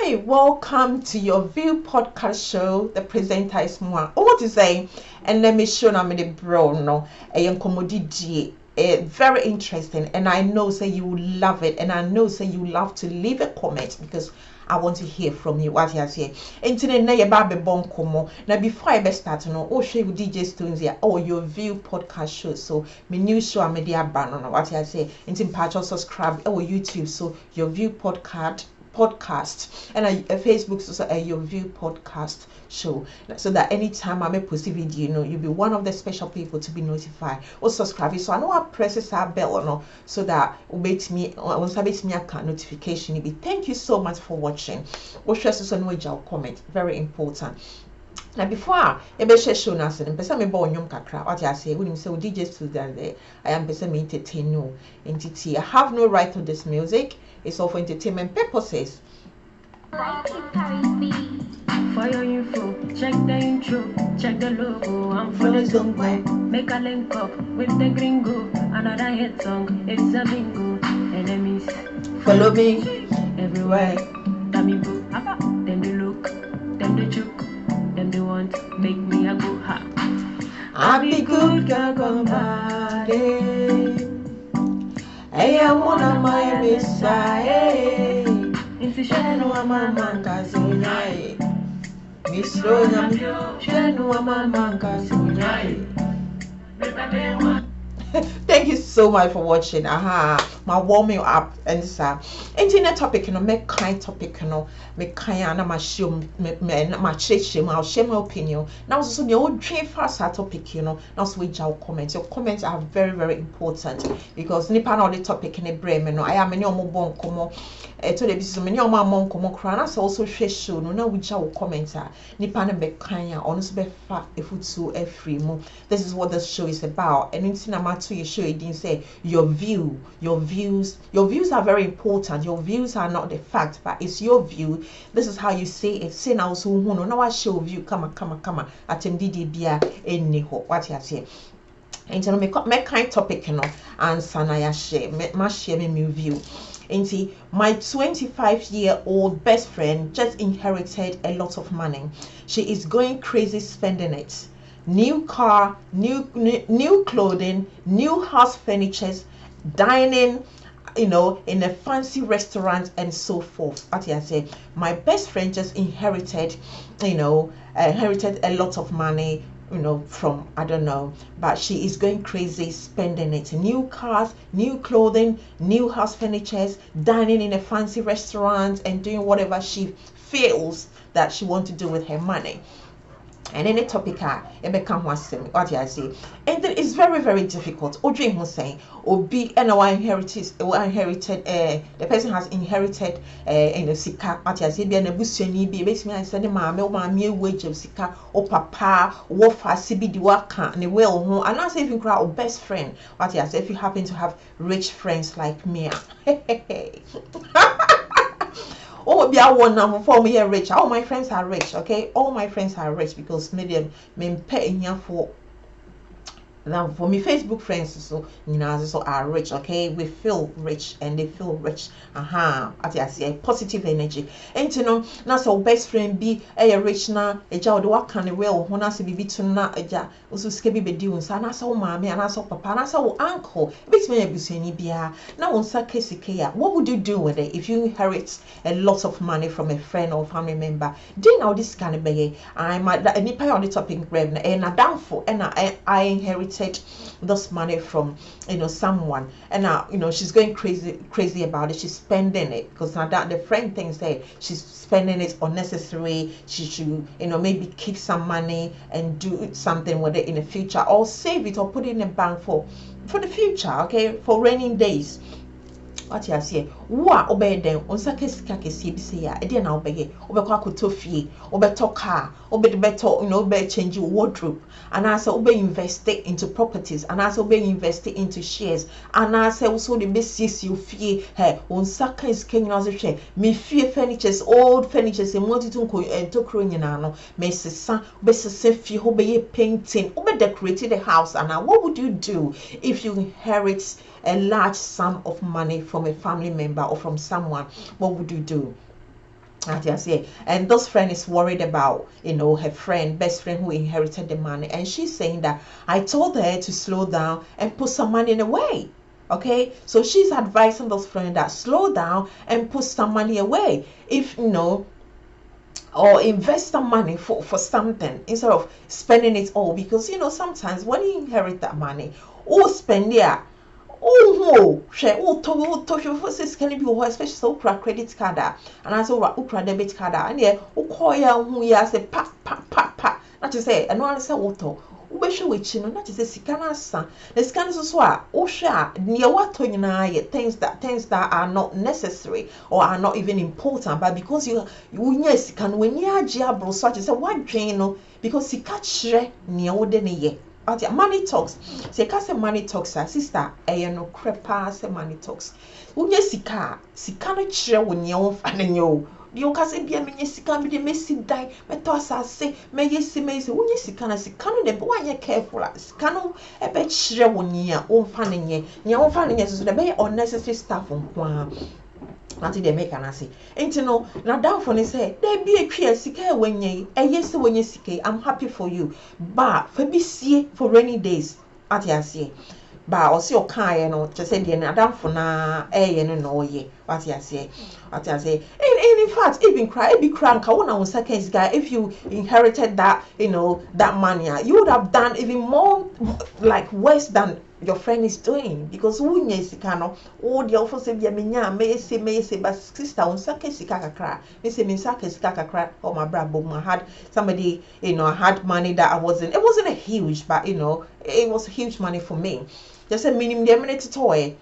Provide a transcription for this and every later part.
Hi, welcome to your View podcast show. The presenter is Moa. What to say? And let me show you the bro no. Very interesting, and I know say you will love it, and I know say you love to leave a comment because I want to hear from you. What you say? Internet na ye ba be bon komo. Now before I start no, oh share with DJ Stones here. Oh, your View podcast show. So my new show I'm media ban no. What you say? Intim patch subscribe. Oh YouTube. So your View podcast and a Facebook so your View podcast show, so that anytime I may post a video, you'll be one of the special people to be notified or subscribe. So I know I press that bell no, so that will make me once I make me a notification. Thank you so much for watching. Or share so comment, very important. Now before I share show na say person me born nyom kakra what I say when say DJ Studio there I am person me entertain you entity. I have no right to this music. It's all for entertainment purposes. For your info, check the intro, check the logo, I'm for the zone. Make a link up with the gringo, another hit song, it's a bingo. Enemies, follow me everywhere. Damigo, them they look, them they choke, them they want, make me a go ha. I be good girl come party. Hey, I wanna my messiah. Into Shenu mama kazunyai. Misro nyam. Shenu mama kazunyai. Thank you so much for watching. My warming up and internet topic, make kind topic, make kind and my show, my church, I'll share my opinion. Now, so the old dream fast topic, now switch our comments. Your comments are very, very important because Nipan on the topic in a brain, I am many more come to the business, many more monk come crown. Also, share show, no, which our comments are Nipan and Bekanya, honestly, be fat if it's so free. This is what the show is about, and in cinema to your show, it didn't say your views are very important. Your views are not the fact, but it's your view. This is how you say it. Say now so now I show view come at MDDBia any what you say. And so make kind topic and sanaya share my share me view. And my 25-year-old best friend just inherited a lot of money. She is going crazy spending it. New car, new clothing, new house furniture, dining, in a fancy restaurant and so forth. What I say, my best friend just inherited a lot of money, from I don't know, but she is going crazy spending it. New cars, new clothing, new house furniture, dining in a fancy restaurant and doing whatever she feels that she wants to do with her money. And any topic what I say, and then it's very, very difficult. Odrin Hussein or be and inherited the person has inherited in the sika what I say be an abusiani be makes me I said my wage of sika or papa or fasibi di waka and well home and I say if you cry or best friend what I say if you happen to have rich friends like me. Oh, be one now for me rich. All my friends are rich, okay? All my friends are rich because maybe I'm paying here for now for me Facebook friends so so are rich, okay? We feel rich and they feel rich. As I say positive energy. And now so best friend be a rich na a child what can well when I say be to na a also skebi be doing so na so mommy and so papa and so uncle. Bit me abuseni bia. Now on sakesikeya. What would you do with it if you inherit a lot of money from a friend or family member? Then now this kind of be I might nipa on the topic revenue and a downfall and I inherited this money from someone and now she's going crazy about it. She's spending it because now that the friend thinks that she's spending it unnecessary. She should maybe keep some money and do something with it in the future or save it or put it in a bank for the future, okay, for raining days. What you say? Wa obey them on sakesika kesi bi say ya e dey na obey obekwa akoto fie obeto car obeto be change wardrobe and as obey invest into properties and as obey invest into shares and as also the basis you fie hey on sakesika nyina so hwe me fie furnitures old furnitures e mo titun ko entokro nyina no me sesa obesese fie obey painting obe decorate the house and what would you do if you inherit a large sum of money from a family member or from someone? What would you do? And this friend is worried about, her best friend who inherited the money, and she's saying that I told her to slow down and put some money away. Okay, so she's advising this friend that slow down and put some money away, if or invest some money for something instead of spending it all, because sometimes when you inherit that money, or spend it. Oh, share all to for this can be especially so credit card and as over debit card and yeah, who ya say pa. Not to say and one say auto. Ubesho which not to say sikana san. The scans as well. Oh share near what things that are not necessary or are not even important, but because you yes can when you are jiabro such as a one drain because you catch near ye. Money talks. Say ka say money talks, sister. No crepa say money talks. Unye sika no chire wo ne wo fa ne nyo. You ka say bia menye sika me de mesi dan, me to asase, me yesi unye sika no de bo anye careful. Sika no e be chire wo ne a wo fa ne nye. Ne wo fa ne nye so de be unnecessary stuff nko. Nanti de make an say. Ain't na down for say, there be a clear sika wenye, yes wenye sika, I'm happy for you. But for be see for rainy days, at ya say. But or see your car, just say the down for na no ye, what ya say. What ya say. In fact, even cry, be crank, I want second guy, if you inherited that, that money, you would have done even more like worse than your friend is doing, because unye sikano all the office be menya may say but sister on sake sika kakra me say me sake sika kakra or my brabo I had somebody I had money that it wasn't a huge, but it was huge money for me. Just a minimum the minute toy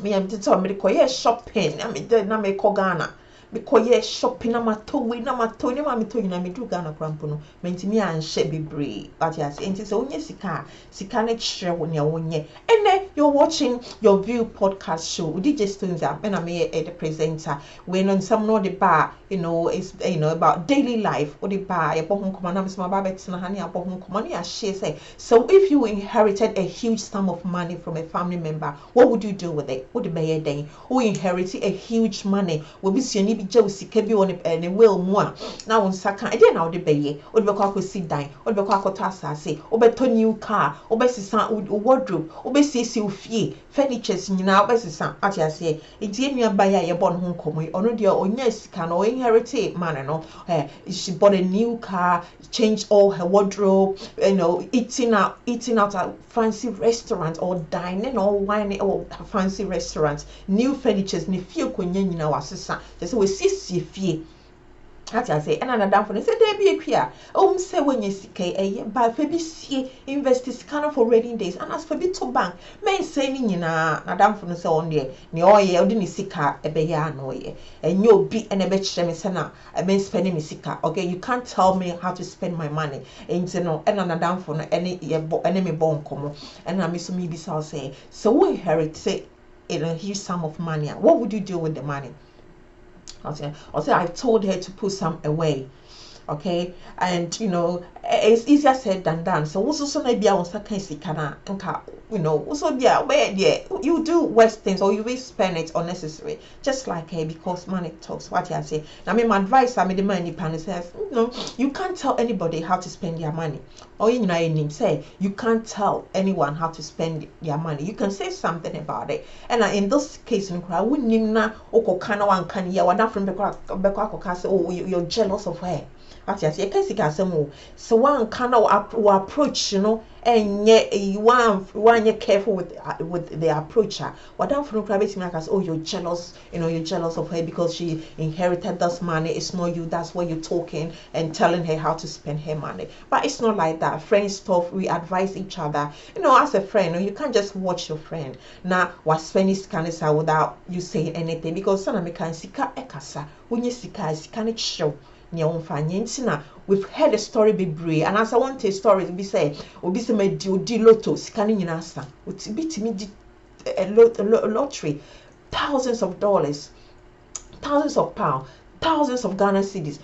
me am to tell me the shopping I mean na me ko Ghana because shopping na mato ni ma me to nyina me do Ghana krampo no mentimi anhye bebre but yes enti se onye sika na kire wo ne wonye ene you're watching your View podcast show DJ Stones and me the presenter when on some no the bar is about daily life or the bar your bohun koma na me sama ba betina ha ne abohun koma ne share say, so if you inherited a huge sum of money from a family member, what would you do with it? What the be den who inherited a huge money will be seen Joe sika bi on a will more now on saka e dey na ode beye ode be kwa sit dan ode be kwa to asase obeto new car obesisa wardrobe obesisi ofie furnitures nyina obesisa atiase enti enua baya ye bon ho nkomo ono de onya sika no inherit man no she bought a new car, changed all her wardrobe, eating out at fancy restaurant or dining or wine or fancy restaurant, new furnitures ni fie konya nyina wasesa just we sisi fie ati say and another for say there be a queer say when you see but for be see invest scan for rainy days and as for be to bank men say ni nyina madam for say on there ni oye odi ni sika ebe ya no ye enye obi ene be kire me say na men spend me sika. Okay, you can't tell me how to spend my money enti no and another for no ene me bon komo and na me so me be say so we inherit say in a huge sum of money, what would you do with the money? I'll say I told her to put some away. Okay, and it's easier said than done. So also so maybe I was also you do worse things or you will spend it unnecessary, just like because money talks. What you say. I mean, my advice I made the money pan says, you can't tell anybody how to spend their money. Or say you can't tell anyone how to spend their money. You can say something about it. And in this case, I wouldn't you're jealous of her. You can see so one kind of approach, and yet you want careful with the approacher. What I'm from private makers, you're jealous, you're jealous of her because she inherited this money. It's not you, that's why you're talking and telling her how to spend her money. But it's not like that. Friends stuff, we advise each other. As a friend, you can't just watch your friend. Now what spending scanner without you saying anything, because some can sika ekasa when you sika show. We've heard a story be brave, and as I want a story to be said, obi se me di lotto scanning in asa. Uti biti me di a lottery, thousands of dollars, thousands of pounds, thousands of Ghana cedis.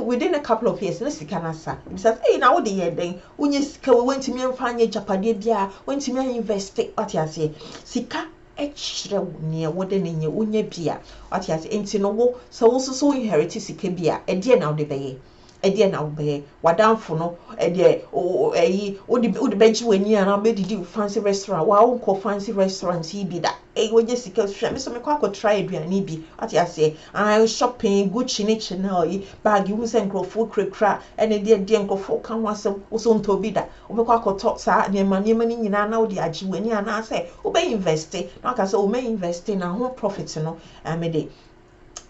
Within a couple of years, let's see canasa. He says, hey, now the year then when you went to me and find your japade bia, went to me and invest it what you say. Sika ɛkyerɛ nea wɔde ne nyɛ wonya bia ɔte ase nti no wo so so inherit sika bia ɛdeɛ na wode bɛyɛ ɛdeɛ na wobɛyɛ wadamfo no ɛdeɛ ɛyi wode bɛgye w'ani a na bɛdidi fancy restaurant wa wonkɔ fancy restaurant yi bi da wogye sika hwɛ me so mekɔ akɔtra aduane bi ate aseɛ shopping Gucci ne Chanel yi bag wu sɛ nkurɔfoɔ kurakura ɛne deɛ nkurɔfoɔ ka ho asɛm wo so ntɔ bi da wobɛkɔ akɔtɔ saa nneɛma no nyinaa na wode agye w'ani anaasɛ wobɛinveste na waka sɛ womɛinveste na ho profit no mede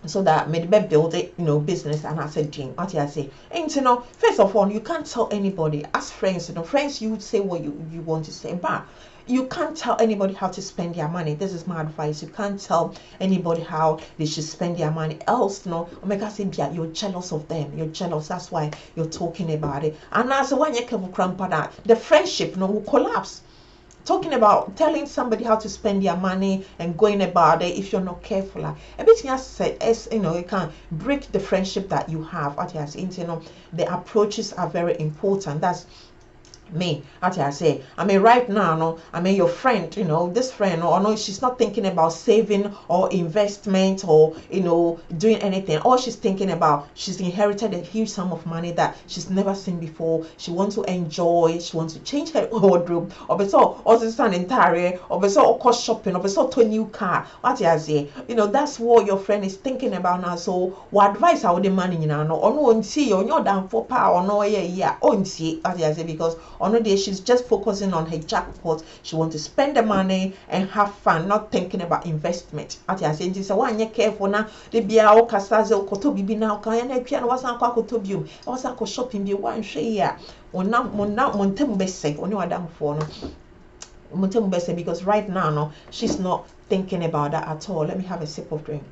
so that made be build it, business. And I said, Jane, what I say, and first of all, you can't tell anybody as friends, friends, you would say what you want to say, but you can't tell anybody how to spend their money. This is my advice. You can't tell anybody how they should spend their money. Else, Omega say, yeah, you're jealous of them. You're jealous. That's why you're talking about it. And as when you come that the friendship, will collapse. Talking about telling somebody how to spend their money and going about it if you're not careful. Everything I said, it can break the friendship that you have. The approaches are very important. That's me, as I say, right now, your friend, this friend, or no, she's not thinking about saving or investment or, doing anything. All she's thinking about, she's inherited a huge sum of money that she's never seen before. She wants to enjoy, she wants to change her wardrobe, or so, also stand entire, or so, cost shopping, or so, to a new car. What I say, that's what your friend is thinking about now. So, what advice I would demand, or no, see, or you're down for power, or no, yeah, on see, what I say, because on a day she's just focusing on her jackpot. She wants to spend the money and have fun, not thinking about investment. At the same time, so when you careful now, the beer or casazo koto bibi now can I piano was uncle kotobium, was uncle shopping be one share or not montem bese on your damn phone. Montem bese because right now she's not thinking about that at all. Let me have a sip of drink.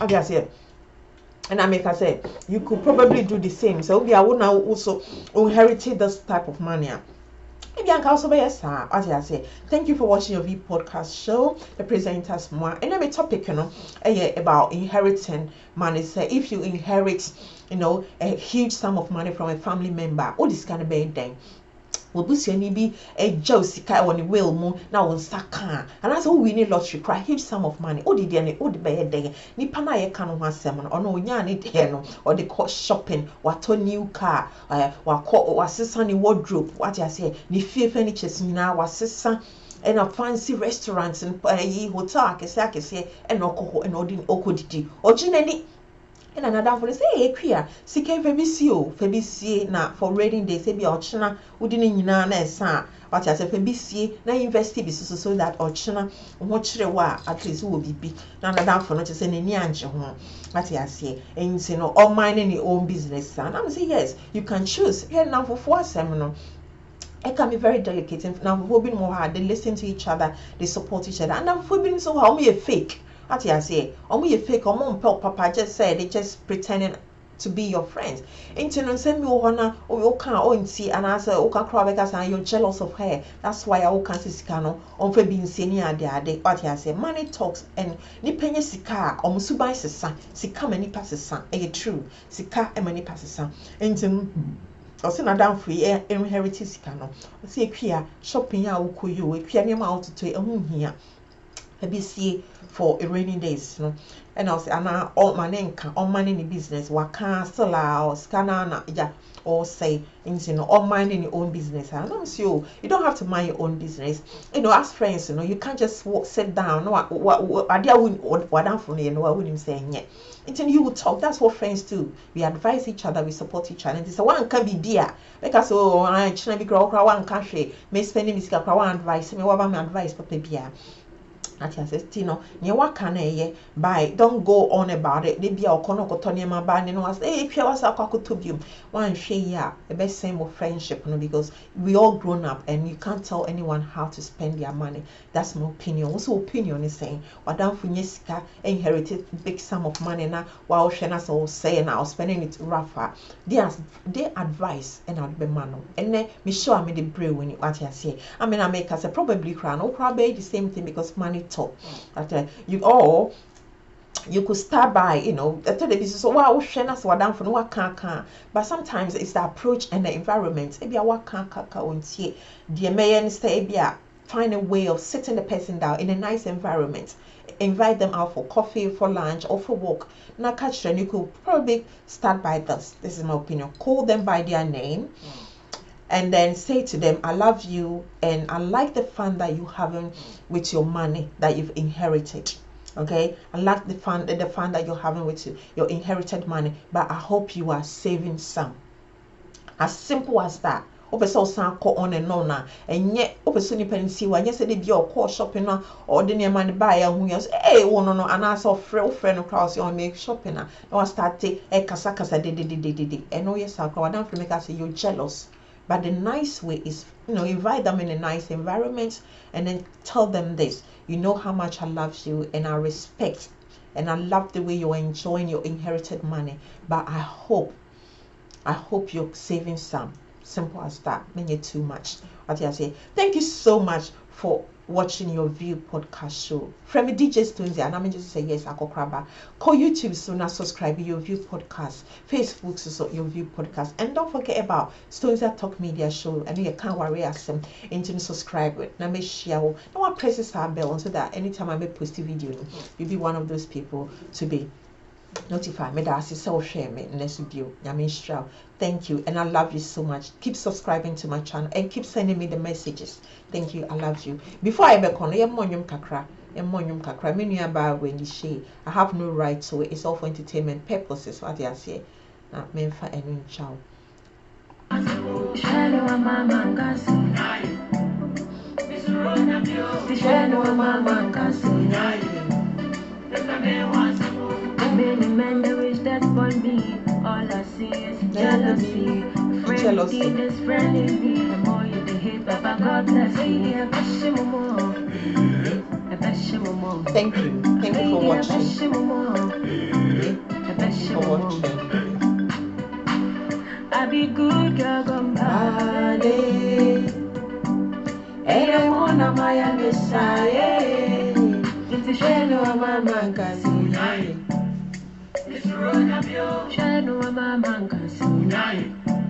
Okay, I see it. And I make I say you could probably do the same. So I would now also inherit this type of money. Maybe I can also be as I say. Thank you for watching your V podcast show. The presenters more. And every topic, about inheriting money. Say if you inherit, a huge sum of money from a family member, all this kind of bad thing. Obusiani bi eja osika woni will mu na won saka and as we win lottery cry huge sum of money odi de ne odi be de nipa na ye ka no asem no ono onya ne de no odi ko shopping wato new car wasesa ne wardrobe what I say ni fie furnitures nyina wasesa and a fancy restaurants and hotel akese and okoko and odi okodidi ojinani. And another for say queer sika febisie na for rainy days say be ochina udini nyina na esa but as a febisie na investi bi so that ochina ho kire wa at least wo bibi na another for not say nani anje ho what you say and you know all minding your own business and I'm say yes you can choose here now for asem no. It can be very delicate and now we've been more hard they listen to each other they support each other and now we've been so how me a fake. What I say, you fake papa just said they just pretending to be your friends. Internet send me one or can't see and I say, crowd because you're jealous of her. That's why I can't see scano on for being senior day. What I say, money talks and nipenya sika or musubai sika many passes son. True. Sika and many passes son. Into or send a down free inherited scano. See queer shopping ya ukuyu, a piano out to a moon here. See for a rainy days, and I'll say, "Ana all my money in business. Waka sala or scanner ja or say, all minding your own business." And I'm sure you don't have to mind your own business. As friends, you can't just sit down. No, what I wouldn't what for me, I wouldn't say yet. Until you would talk. That's what friends do. We advise each other. We support each other. And this one can be dear because I shouldn't be grow one country. May spending me advice. Me what my advice for baby. At your sister, near what can I buy? Don't go on about it. They be a conocotonia, my band, and was if you was a cockatobium. One share the best same of friendship, because we all grown up and you can't tell anyone how to spend their money. That's my opinion. Also, opinion is saying, Madame Funesca inherited big sum of money now, while Shenas all saying now spending it rougher. They advice and I'd be man. And then me sure I made the brave when you what I say. I make us a probably crown or probably the same thing because money talk. You all you could start by, you know, I thought this is so wow, but sometimes it's the approach and the environment. Find a way of sitting the person down in a nice environment. Invite them out for coffee, for lunch, or for walk. Now, catch them. You could probably start by this. This is my opinion. Call them by their name, and then say to them, "I love you, and I like the fun that you're having with your money that you've inherited. Okay, I like the fun that you're having with your inherited money, but I hope you are saving some." As simple as that. Opeso san ko on and on and yet opeso nipa nsi wa nyese de bi o call shopping na or de ne man buy ya hu yes no and as of friend crowds on make shopping na start take kasa de and no yes akwa dan for make us say you're jealous. But the nice way is, you know, invite them in a nice environment and then tell them this: you know how much I love you and I respect and I love the way you're enjoying your inherited money, but I hope you're saving some. Simple as that. Make it too much. What I say. Thank you so much for watching your View podcast show. From DJ Stones, and I'm just say yes, I go crabba. Call YouTube so now subscribe your View podcast. Facebook so your View podcast. And don't forget about Stones Talk Media show. And you can't worry us into subscribe with. Now make share. Now I press the bell so that anytime I make post a video, you'll be one of those people to be notify me that I self share me next video. Thank you, and I love you so much. Keep subscribing to my channel and keep sending me the messages. Thank you, I love you. Before I back on, kakra, when you share, I have no right to it. It's all for entertainment purposes. What I say, menfa enu ciao. Many men they wish that upon me. All I see is jealousy. Friend is friending me. The more you hate, Papa, God bless you. Thank you for watching. I be good girl, come back. Hey, I wanna my Messiah. It's a shame no mama can see. Shine no mama can see.